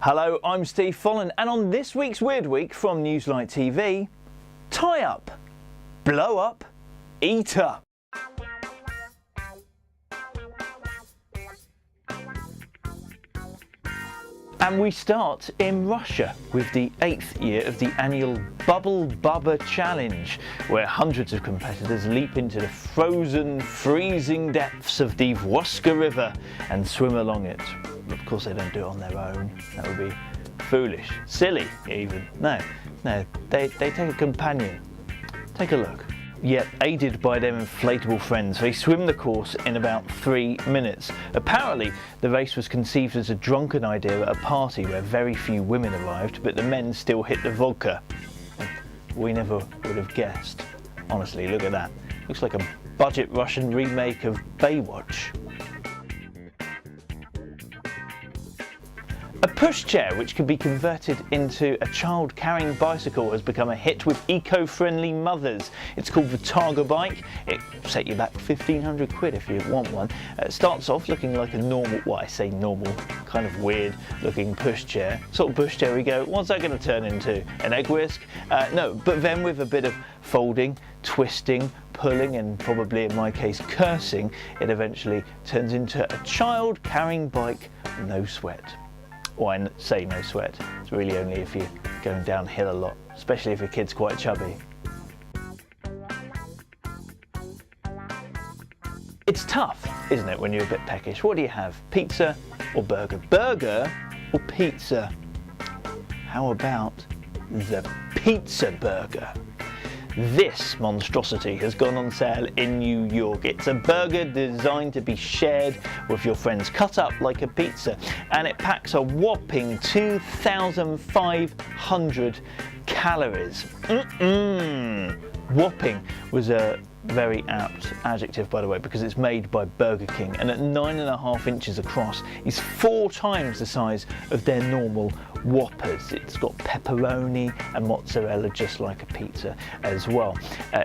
Hello, I'm Steve Follen, and on this week's Weird Week from Newslite TV, tie up, blow up, eat up. And we start in Russia with the 8th year of the annual Bubble Bubba Challenge, where hundreds of competitors leap into the frozen, freezing depths of the Voska River and swim along it. Of course, they don't do it on their own. That would be foolish, silly even. No, they take a companion. Take a look. Yet, aided by their inflatable friends, they swim the course in about 3 minutes. Apparently, the race was conceived as a drunken idea at a party where very few women arrived, but the men still hit the vodka. We never would have guessed. Honestly, look at that. Looks like a budget Russian remake of Baywatch. A pushchair, which can be converted into a child-carrying bicycle, has become a hit with eco-friendly mothers. It's called the Targa bike. It set you back 1,500 quid if you want one. It starts off looking like a normal, well, I say normal, kind of weird-looking pushchair. Sort of pushchair we go, what's that going to turn into? An egg whisk? No, but then with a bit of folding, twisting, pulling, and probably in my case cursing, it eventually turns into a child-carrying bike, no sweat. Or I say no sweat, it's really only if you're going downhill a lot, especially if your kid's quite chubby. It's tough, isn't it, when you're a bit peckish? What do you have, pizza or burger? Burger or pizza? How about the pizza burger? This monstrosity has gone on sale in New York. It's a burger designed to be shared with your friends, cut up like a pizza, and it packs a whopping 2,500 calories. Whopping was a very apt adjective, by the way, because it's made by Burger King, and at 9.5 inches across is 4 times the size of their normal Whoppers. It's got pepperoni and mozzarella, just like a pizza as well.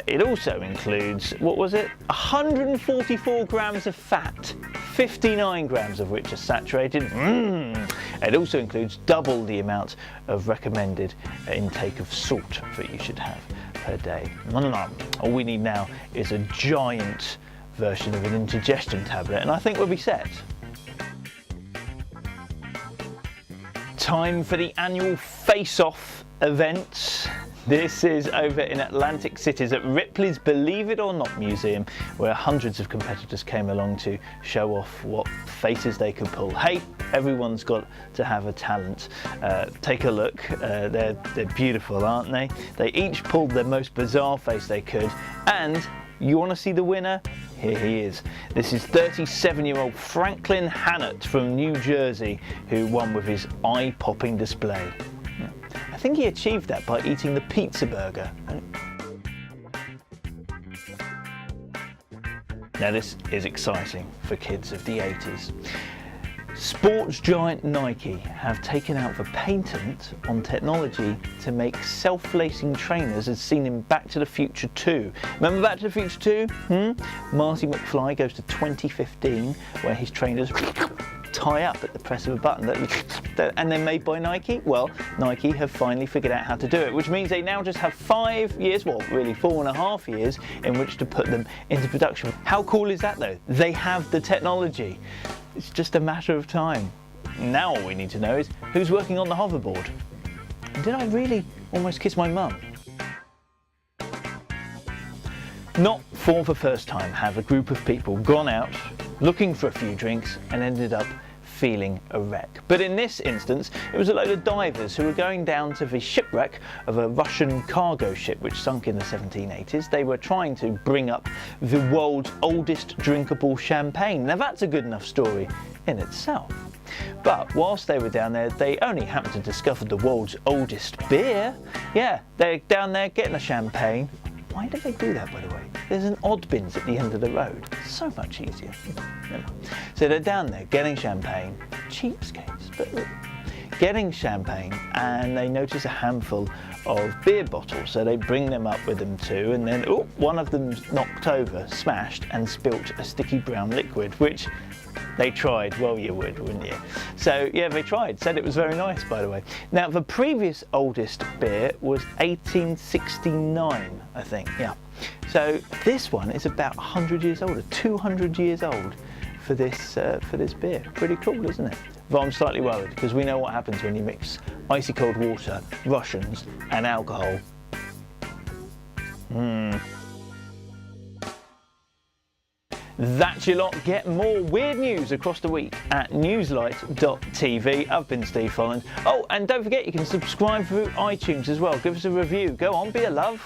It also includes, what was it? 144 grams of fat, 59 grams of which are saturated. It also includes double the amount of recommended intake of salt that you should have per day. All we need now is a giant version of an indigestion tablet, and I think we'll be set. Time for the annual Face-Off event. This is over in Atlantic Cities at Ripley's Believe It or Not Museum, where hundreds of competitors came along to show off what faces they could pull. Hey, everyone's got to have a talent. Take a look. They're beautiful, aren't they? They each pulled their most bizarre face they could, and you want to see the winner? Here he is. This is 37-year-old Franklin Hannett from New Jersey, who won with his eye-popping display. I think he achieved that by eating the pizza burger. Now this is exciting for kids of the 80s. Sports giant Nike have taken out the patent on technology to make self-lacing trainers as seen in Back to the Future 2. Remember Back to the Future 2? Marty McFly goes to 2015 where his trainers tie up at the press of a button and they're made by Nike. Well, Nike have finally figured out how to do it, which means they now just have 5 years, well really 4.5 years, in which to put them into production. How cool is that though? They have the technology. It's just a matter of time. Now all we need to know is who's working on the hoverboard. Did I really almost kiss my mum? Not for the first time have a group of people gone out looking for a few drinks and ended up feeling a wreck. But in this instance, it was a load of divers who were going down to the shipwreck of a Russian cargo ship which sunk in the 1780s. They were trying to bring up the world's oldest drinkable champagne. Now that's a good enough story in itself. But whilst they were down there, they only happened to discover the world's oldest beer. Yeah, they're down there getting a champagne. Why do they do that, by the way? There's an odd bins at the end of the road. So much easier. So they're down there getting champagne, cheapskates, but look, getting champagne, and they notice a handful of beer bottles. So they bring them up with them too, and then one of them's knocked over, smashed, and spilt a sticky brown liquid, which They tried. Well, you would, wouldn't you? So yeah, they tried. Said it was very nice, by the way. Now, the previous oldest beer was 1869, I think. Yeah. So this one is about 100 years older, 200 years old for this beer. Pretty cool, isn't it? But I'm slightly worried because we know what happens when you mix icy cold water, Russians, and alcohol. That's your lot. Get more weird news across the week at newslite.tv. I've been Steve Folland. Oh, and don't forget you can subscribe through iTunes as well. Give us a review. Go on, be a love.